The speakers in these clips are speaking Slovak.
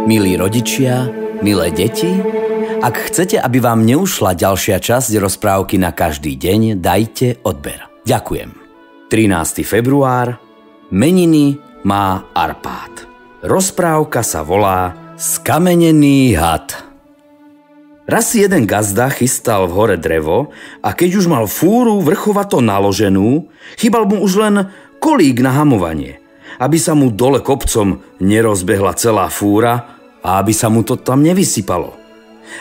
Milí rodičia, milé deti, ak chcete, aby vám neušla ďalšia časť rozprávky na každý deň, dajte odber. Ďakujem. 13. február. Meniny má Arpád. Rozprávka sa volá Skamenený had. Raz si jeden gazda chystal v hore drevo a keď už mal fúru vrchovato naloženú, chýbal mu už len kolík na hamovanie, aby sa mu dole kopcom nerozbehla celá fúra a aby sa mu to tam nevysypalo.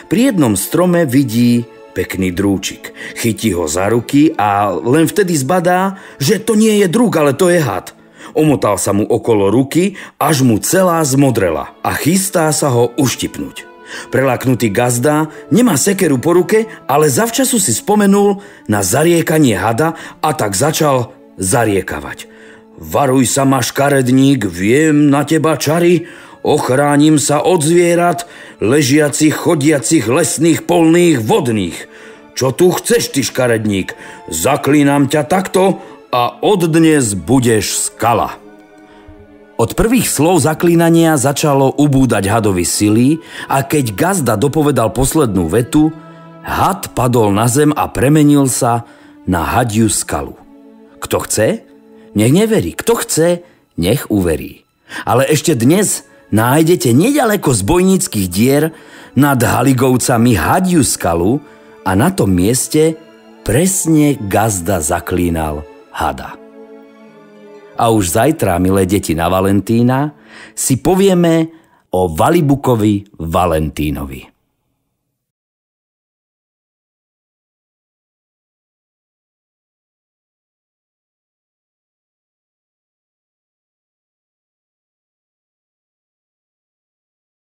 Pri jednom strome vidí pekný drúčik. Chytí ho za ruky a len vtedy zbadá, že to nie je drúk, ale to je had. Omotal sa mu okolo ruky, až mu celá zmodrela a chystá sa ho uštipnúť. Preláknutý gazda nemá sekeru po ruke, ale zavčasu si spomenul na zariekanie hada a tak začal zariekavať. Varuj sa ma, škaredník, viem na teba čary, ochránim sa od zvierat, ležiacich, chodiacich, lesných, polných, vodných. Čo tu chceš, ty škaredník? Zaklínam ťa takto a od dnes budeš skala. Od prvých slov zaklínania začalo ubúdať hadovi sily a keď gazda dopovedal poslednú vetu, had padol na zem a premenil sa na hadiu skalu. Kto chce, nech neverí. Kto chce, nech uverí. Ale ešte dnes nájdete nedaleko z Bojnických dier nad Haligovcami hadiu skalu a na tom mieste presne gazda zaklínal hada. A už zajtra, milé deti, na Valentína si povieme o Valibukovi Valentínovi.